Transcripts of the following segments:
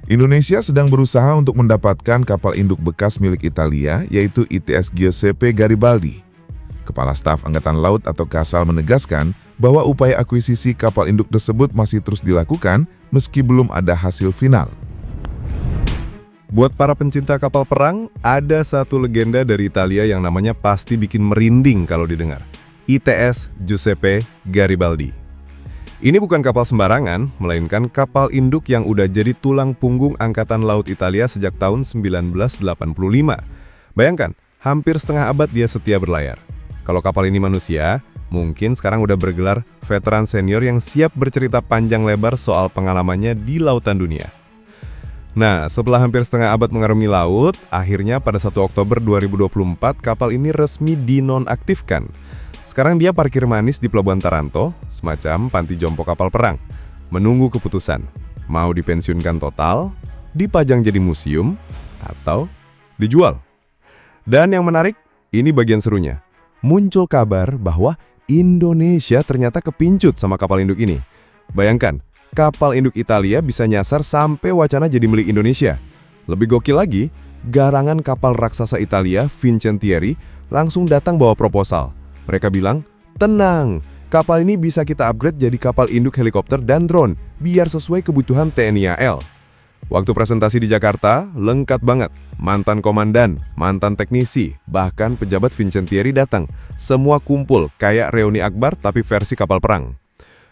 Indonesia sedang berusaha untuk mendapatkan kapal induk bekas milik Italia, yaitu ITS Giuseppe Garibaldi. Kepala Staf Angkatan Laut atau Kasal menegaskan bahwa upaya akuisisi kapal induk tersebut masih terus dilakukan meski belum ada hasil final. Buat para pencinta kapal perang, ada satu legenda dari Italia yang namanya pasti bikin merinding kalau didengar. ITS Giuseppe Garibaldi. Ini bukan kapal sembarangan, melainkan kapal induk yang udah jadi tulang punggung Angkatan Laut Italia sejak tahun 1985. Bayangkan, hampir setengah abad dia setia berlayar. Kalau kapal ini manusia, mungkin sekarang udah bergelar veteran senior yang siap bercerita panjang lebar soal pengalamannya di lautan dunia. Nah, setelah hampir setengah abad mengarungi laut, akhirnya pada 1 Oktober 2024 kapal ini resmi dinonaktifkan. Sekarang dia parkir manis di Pelabuhan Taranto, semacam panti jompo kapal perang, menunggu keputusan. Mau dipensiunkan total, dipajang jadi museum, atau dijual. Dan yang menarik, ini bagian serunya. Muncul kabar bahwa Indonesia ternyata kepincut sama kapal induk ini. Bayangkan, kapal induk Italia bisa nyasar sampai wacana jadi milik Indonesia. Lebih gokil lagi, garangan kapal raksasa Italia, Fincantieri, langsung datang bawa proposal. Mereka bilang, tenang, kapal ini bisa kita upgrade jadi kapal induk helikopter dan drone, biar sesuai kebutuhan TNI AL. Waktu presentasi di Jakarta, lengkap banget. Mantan komandan, mantan teknisi, bahkan pejabat Fincantieri datang. Semua kumpul, kayak reuni akbar tapi versi kapal perang.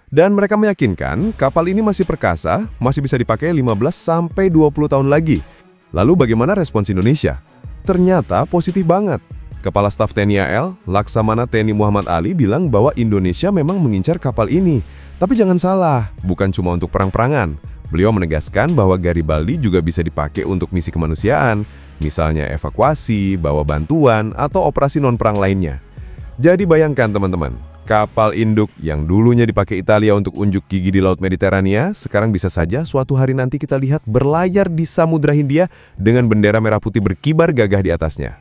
Dan mereka meyakinkan kapal ini masih perkasa, masih bisa dipakai 15-20 tahun lagi. Lalu bagaimana respons Indonesia? Ternyata positif banget. Kepala Staf TNI AL, Laksamana TNI Muhammad Ali bilang bahwa Indonesia memang mengincar kapal ini. Tapi jangan salah, bukan cuma untuk perang-perangan. Beliau menegaskan bahwa Garibaldi juga bisa dipakai untuk misi kemanusiaan, misalnya evakuasi, bawa bantuan, atau operasi non-perang lainnya. Jadi bayangkan teman-teman, kapal induk yang dulunya dipakai Italia untuk unjuk gigi di Laut Mediterania, sekarang bisa saja suatu hari nanti kita lihat berlayar di Samudra Hindia dengan bendera merah putih berkibar gagah di atasnya.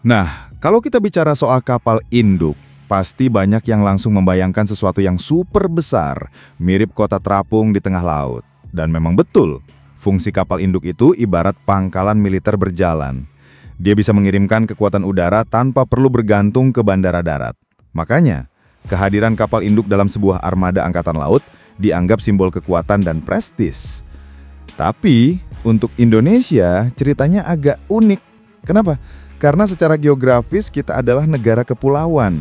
Nah, kalau kita bicara soal kapal induk, pasti banyak yang langsung membayangkan sesuatu yang super besar, mirip kota terapung di tengah laut. Dan memang betul, fungsi kapal induk itu ibarat pangkalan militer berjalan. Dia bisa mengirimkan kekuatan udara tanpa perlu bergantung ke bandara darat. Makanya, kehadiran kapal induk dalam sebuah armada angkatan laut dianggap simbol kekuatan dan prestis. Tapi, untuk Indonesia, ceritanya agak unik. Kenapa? Karena secara geografis kita adalah negara kepulauan.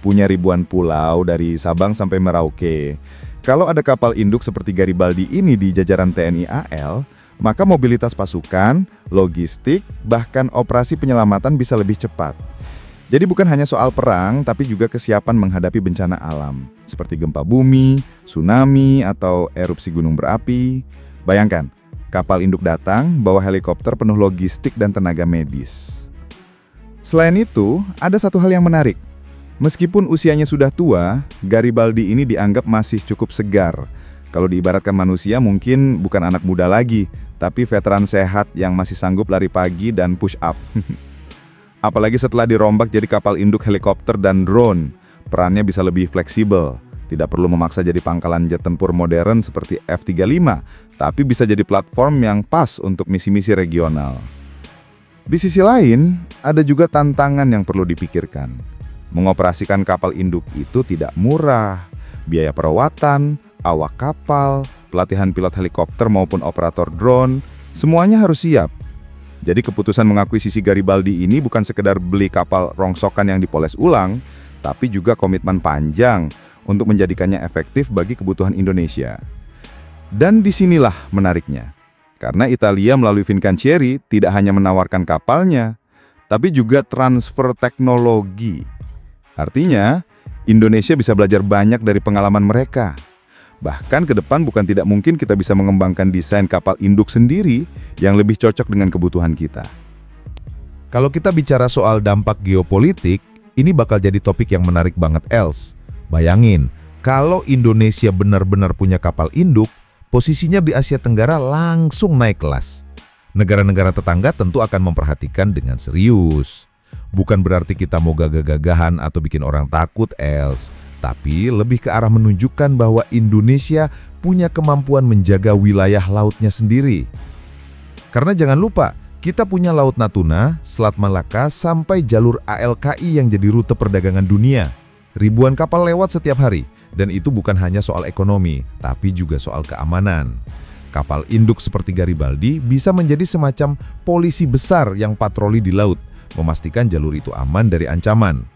Punya ribuan pulau dari Sabang sampai Merauke. Kalau ada kapal induk seperti Garibaldi ini di jajaran TNI AL, maka mobilitas pasukan, logistik, bahkan operasi penyelamatan bisa lebih cepat. Jadi bukan hanya soal perang, tapi juga kesiapan menghadapi bencana alam, seperti gempa bumi, tsunami, atau erupsi gunung berapi. Bayangkan, kapal induk datang bawa helikopter penuh logistik dan tenaga medis. Selain itu, ada satu hal yang menarik. Meskipun usianya sudah tua, Garibaldi ini dianggap masih cukup segar. Kalau diibaratkan manusia mungkin bukan anak muda lagi, tapi veteran sehat yang masih sanggup lari pagi dan push up. Apalagi setelah dirombak jadi kapal induk helikopter dan drone, perannya bisa lebih fleksibel. Tidak perlu memaksa jadi pangkalan jet tempur modern seperti F-35, tapi bisa jadi platform yang pas untuk misi-misi regional. Di sisi lain, ada juga tantangan yang perlu dipikirkan. Mengoperasikan kapal induk itu tidak murah. Biaya perawatan, awak kapal, pelatihan pilot helikopter maupun operator drone, semuanya harus siap. Jadi keputusan mengakuisisi Garibaldi ini bukan sekedar beli kapal rongsokan yang dipoles ulang, tapi juga komitmen panjang untuk menjadikannya efektif bagi kebutuhan Indonesia. Dan disinilah menariknya. Karena Italia melalui Fincantieri tidak hanya menawarkan kapalnya, tapi juga transfer teknologi. Artinya, Indonesia bisa belajar banyak dari pengalaman mereka. Bahkan ke depan bukan tidak mungkin kita bisa mengembangkan desain kapal induk sendiri yang lebih cocok dengan kebutuhan kita. Kalau kita bicara soal dampak geopolitik, ini bakal jadi topik yang menarik banget, Els. Bayangin, kalau Indonesia benar-benar punya kapal induk, posisinya di Asia Tenggara langsung naik kelas. Negara-negara tetangga tentu akan memperhatikan dengan serius. Bukan berarti kita mau gagah-gagahan atau bikin orang takut, Els. Tapi lebih ke arah menunjukkan bahwa Indonesia punya kemampuan menjaga wilayah lautnya sendiri. Karena jangan lupa, kita punya Laut Natuna, Selat Malaka, sampai jalur ALKI yang jadi rute perdagangan dunia. Ribuan kapal lewat setiap hari, dan itu bukan hanya soal ekonomi, tapi juga soal keamanan. Kapal induk seperti Garibaldi bisa menjadi semacam polisi besar yang patroli di laut, memastikan jalur itu aman dari ancaman.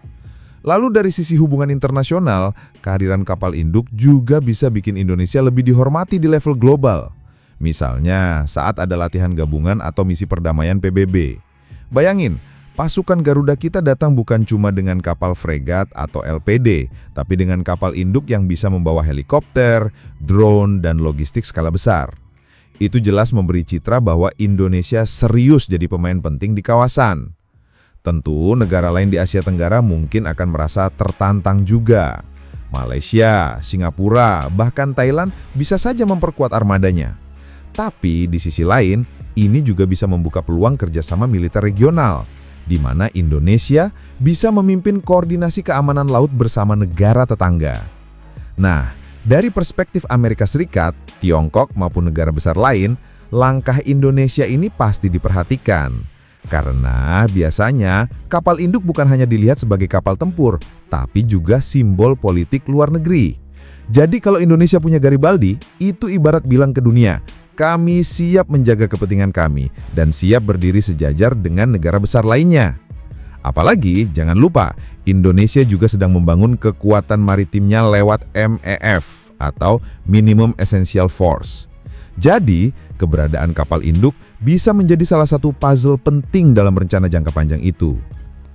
Lalu dari sisi hubungan internasional, kehadiran kapal induk juga bisa bikin Indonesia lebih dihormati di level global. Misalnya saat ada latihan gabungan atau misi perdamaian PBB. Bayangin, pasukan Garuda kita datang bukan cuma dengan kapal fregat atau LPD, tapi dengan kapal induk yang bisa membawa helikopter, drone, dan logistik skala besar. Itu jelas memberi citra bahwa Indonesia serius jadi pemain penting di kawasan. Tentu negara lain di Asia Tenggara mungkin akan merasa tertantang juga. Malaysia, Singapura, bahkan Thailand bisa saja memperkuat armadanya. Tapi di sisi lain, ini juga bisa membuka peluang kerjasama militer regional, di mana Indonesia bisa memimpin koordinasi keamanan laut bersama negara tetangga. Nah, dari perspektif Amerika Serikat, Tiongkok maupun negara besar lain, langkah Indonesia ini pasti diperhatikan. Karena biasanya kapal induk bukan hanya dilihat sebagai kapal tempur, tapi juga simbol politik luar negeri. Jadi kalau Indonesia punya Garibaldi, itu ibarat bilang ke dunia, kami siap menjaga kepentingan kami dan siap berdiri sejajar dengan negara besar lainnya. Apalagi, jangan lupa, Indonesia juga sedang membangun kekuatan maritimnya lewat MEF atau Minimum Essential Force. Jadi, keberadaan kapal induk bisa menjadi salah satu puzzle penting dalam rencana jangka panjang itu.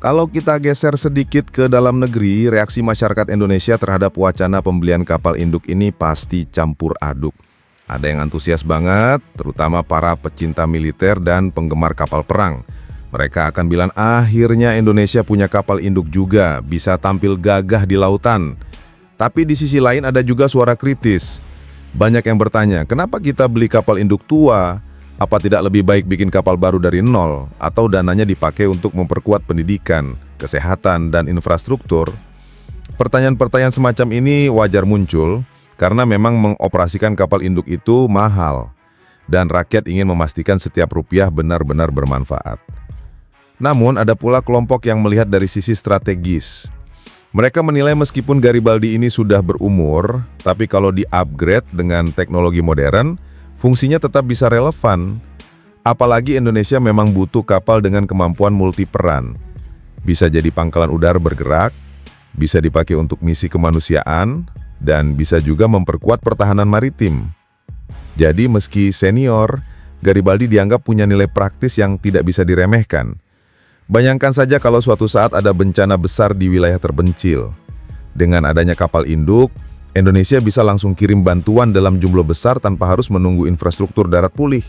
Kalau kita geser sedikit ke dalam negeri, reaksi masyarakat Indonesia terhadap wacana pembelian kapal induk ini pasti campur aduk. Ada yang antusias banget, terutama para pecinta militer dan penggemar kapal perang. Mereka akan bilang akhirnya Indonesia punya kapal induk juga, bisa tampil gagah di lautan. Tapi di sisi lain ada juga suara kritis. Banyak yang bertanya, kenapa kita beli kapal induk tua? Apa tidak lebih baik bikin kapal baru dari nol? Atau dananya dipakai untuk memperkuat pendidikan, kesehatan, dan infrastruktur? Pertanyaan-pertanyaan semacam ini wajar muncul, karena memang mengoperasikan kapal induk itu mahal, dan rakyat ingin memastikan setiap rupiah benar-benar bermanfaat. Namun ada pula kelompok yang melihat dari sisi strategis. Mereka menilai meskipun Garibaldi ini sudah berumur, tapi kalau di-upgrade dengan teknologi modern, fungsinya tetap bisa relevan. Apalagi Indonesia memang butuh kapal dengan kemampuan multiperan. Bisa jadi pangkalan udara bergerak, bisa dipakai untuk misi kemanusiaan, dan bisa juga memperkuat pertahanan maritim. Jadi meski senior, Garibaldi dianggap punya nilai praktis yang tidak bisa diremehkan. Bayangkan saja kalau suatu saat ada bencana besar di wilayah terpencil. Dengan adanya kapal induk, Indonesia bisa langsung kirim bantuan dalam jumlah besar tanpa harus menunggu infrastruktur darat pulih.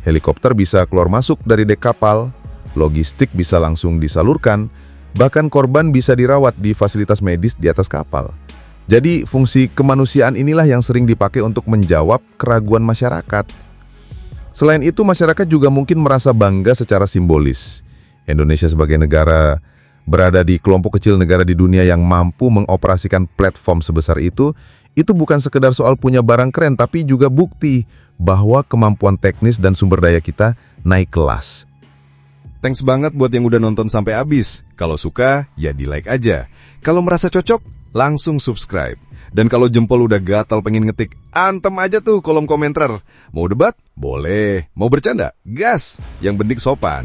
Helikopter bisa keluar masuk dari dek kapal, logistik bisa langsung disalurkan, bahkan korban bisa dirawat di fasilitas medis di atas kapal. Jadi fungsi kemanusiaan inilah yang sering dipakai untuk menjawab keraguan masyarakat. Selain itu, masyarakat juga mungkin merasa bangga secara simbolis. Indonesia sebagai negara berada di kelompok kecil negara di dunia yang mampu mengoperasikan platform sebesar itu bukan sekedar soal punya barang keren, tapi juga bukti bahwa kemampuan teknis dan sumber daya kita naik kelas. Thanks banget buat yang udah nonton sampai habis. Kalau suka, ya di-like aja. Kalau merasa cocok, langsung subscribe. Dan kalau jempol udah gatal pengen ngetik, antem aja tuh kolom komentar. Mau debat? Boleh. Mau bercanda? Gas! Yang penting sopan.